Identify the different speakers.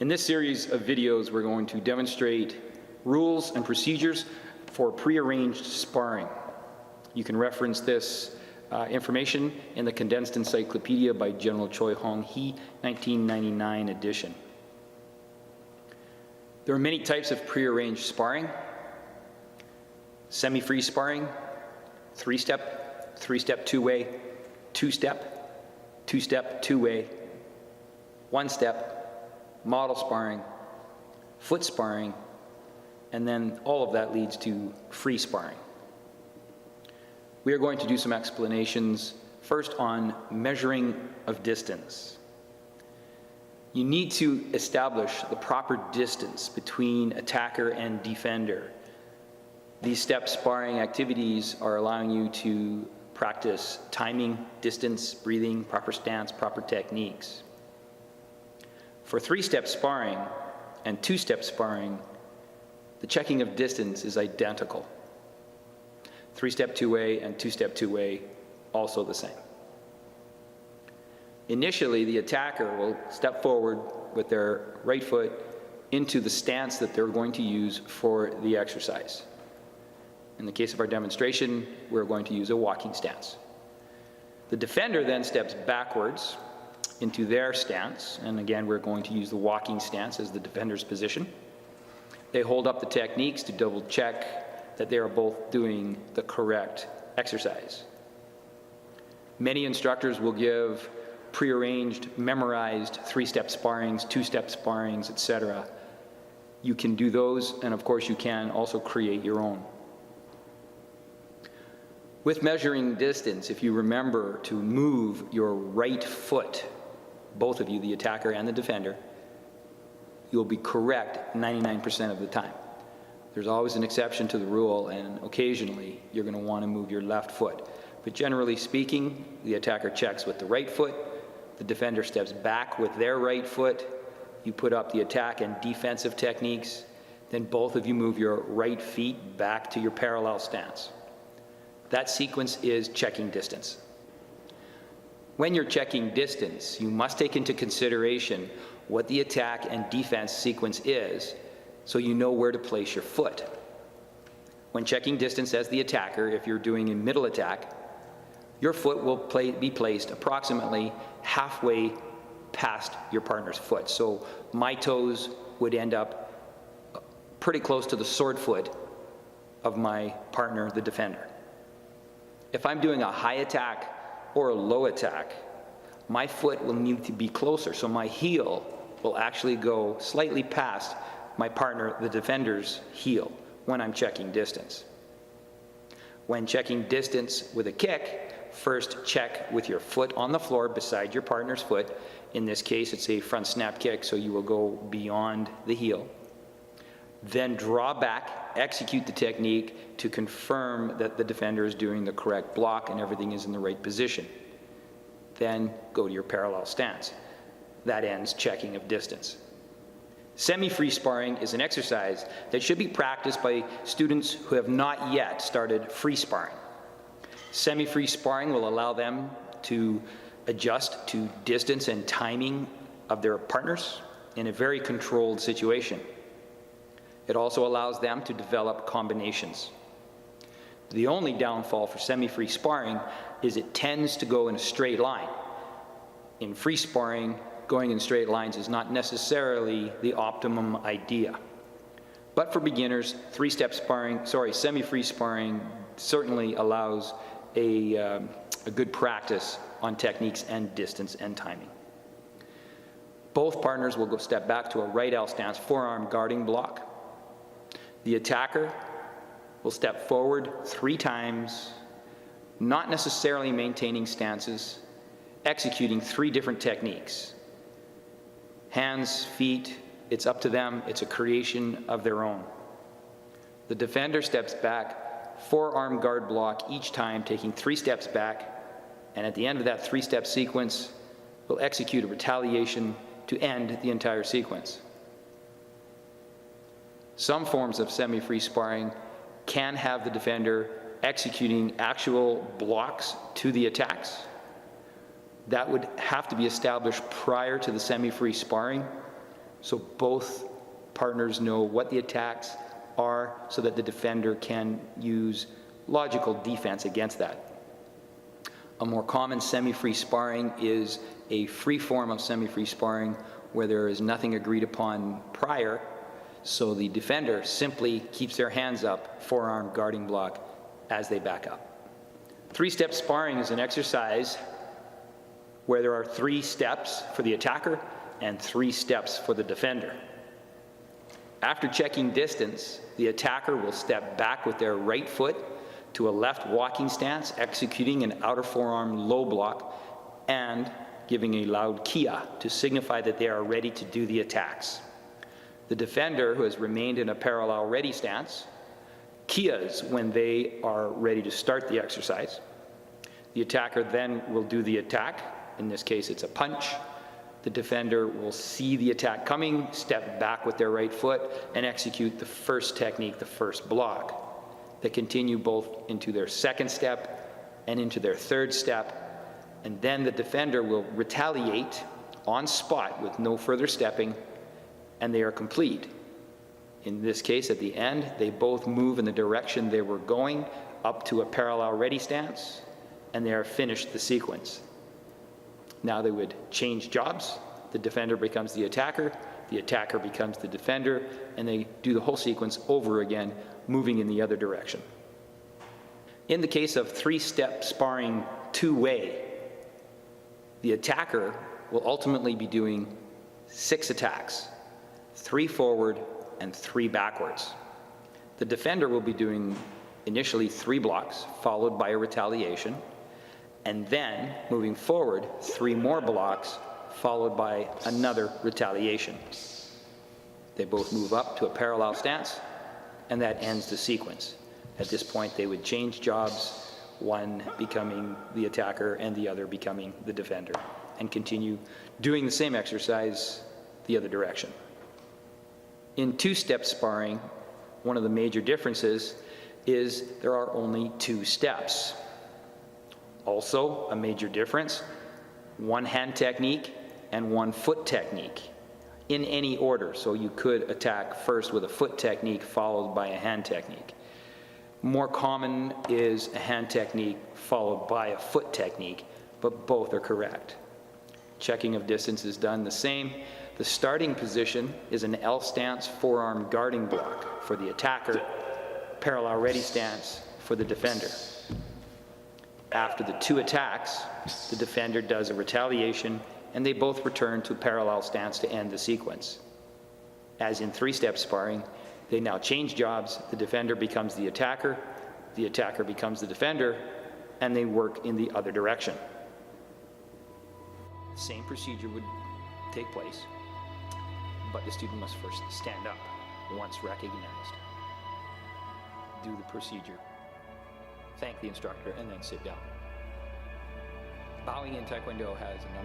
Speaker 1: In this series of videos, we're going to demonstrate rules and procedures for prearranged sparring. You can reference this information in the Condensed Encyclopedia by General Choi Hong Hee, 1999 edition. There are many types of prearranged sparring: semi-free sparring, three-step, two-way, two-step, two-way, one-step, model sparring, foot sparring, and then all of that leads to free sparring. We are going to do some explanations first on measuring of distance. You need to establish the proper distance between attacker and defender. These step sparring activities are allowing you to practice timing, distance, breathing, proper stance, proper techniques. For three-step sparring and two-step sparring, the checking of distance is identical. Three-step two-way and two-step two-way, also the same. Initially, the attacker will step forward with their right foot into the stance that they're going to use for the exercise. In the case of our demonstration, we're going to use a walking stance. The defender then steps backwards into their stance, and again, we're going to use the walking stance as the defender's position. They hold up the techniques to double check that they are both doing the correct exercise. Many instructors will give prearranged, memorized three-step sparrings, two-step sparrings, etc. You can do those, and of course you can also create your own. With measuring distance, if you remember to move your right foot, both of you, the attacker and the defender, you'll be correct 99% of the time. There's always an exception to the rule, and occasionally you're going to want to move your left foot. But generally speaking, the attacker checks with the right foot, the defender steps back with their right foot, you put up the attack and defensive techniques, then both of you move your right feet back to your parallel stance. That sequence is checking distance. When you're checking distance, you must take into consideration what the attack and defense sequence is, so you know where to place your foot. When checking distance as the attacker, if you're doing a middle attack, your foot will be placed approximately halfway past your partner's foot. So my toes would end up pretty close to the sword foot of my partner, the defender. If I'm doing a high attack or a low attack, my foot will need to be closer, so my heel will actually go slightly past my partner, the defender's heel, when I'm checking distance. When checking distance with a kick, first check with your foot on the floor beside your partner's foot. In this case, it's a front snap kick, so you will go beyond the heel. Then draw back, execute the technique to confirm that the defender is doing the correct block and everything is in the right position. Then go to your parallel stance. That ends checking of distance. Semi-free sparring is an exercise that should be practiced by students who have not yet started free sparring. Semi-free sparring will allow them to adjust to distance and timing of their partners in a very controlled situation. It also allows them to develop combinations. The only downfall for semi-free sparring is it tends to go in a straight line. In free sparring, going in straight lines is not necessarily the optimum idea. But for beginners, semi-free sparring certainly allows a good practice on techniques and distance and timing. Both partners will go step back to a right L stance, forearm guarding block. The attacker will step forward 3 times, not necessarily maintaining stances, executing 3 different techniques. Hands, feet, it's up to them. It's a creation of their own. The defender steps back, forearm guard block each time, taking 3 steps back, and at the end of that 3-step sequence, will execute a retaliation to end the entire sequence. Some forms of semi-free sparring can have the defender executing actual blocks to the attacks. That would have to be established prior to the semi-free sparring. so both partners know what the attacks are so that the defender can use logical defense against that. A more common semi-free sparring is a free form of semi-free sparring where there is nothing agreed upon prior, so the defender simply keeps their hands up, forearm guarding block, as they back up. Three-step sparring is an exercise where there are 3 steps for the attacker and 3 steps for the defender. After checking distance, the attacker will step back with their right foot to a left walking stance, executing an outer forearm low block and giving a loud kia to signify that they are ready to do the attacks. The defender, who has remained in a parallel ready stance, kias when they are ready to start the exercise. The attacker then will do the attack. In this case, it's a punch. The defender will see the attack coming, step back with their right foot, and execute the first technique, the first block. They continue both into their second step and into their third step, and then the defender will retaliate on spot with no further stepping, and they are complete. In this case, at the end, they both move in the direction they were going up to a parallel ready stance, and they are finished the sequence. Now they would change jobs. The defender becomes the attacker becomes the defender, and they do the whole sequence over again, moving in the other direction. In the case of three-step sparring two-way, the attacker will ultimately be doing 6 attacks, 3 forward and 3 backwards. The defender will be doing initially 3 blocks, followed by a retaliation, and then, moving forward, 3 more blocks, followed by another retaliation. They both move up to a parallel stance, and that ends the sequence. At this point, they would change jobs, one becoming the attacker and the other becoming the defender, and continue doing the same exercise the other direction. In two-step sparring, one of the major differences is there are only 2 steps. Also, a major difference, 1 hand technique and 1 foot technique in any order. So you could attack first with a foot technique followed by a hand technique. More common is a hand technique followed by a foot technique, but both are correct. Checking of distance is done the same. The starting position is an L stance forearm guarding block for the attacker, parallel ready stance for the defender. After the 2 attacks, the defender does a retaliation, and they both return to parallel stance to end the sequence. As in 3-step sparring, they now change jobs. The defender becomes the attacker becomes the defender, and they work in the other direction. Same procedure would take place, but the student must first stand up once recognized, do the procedure, thank the instructor, and then sit down. Bowing in Taekwondo has a number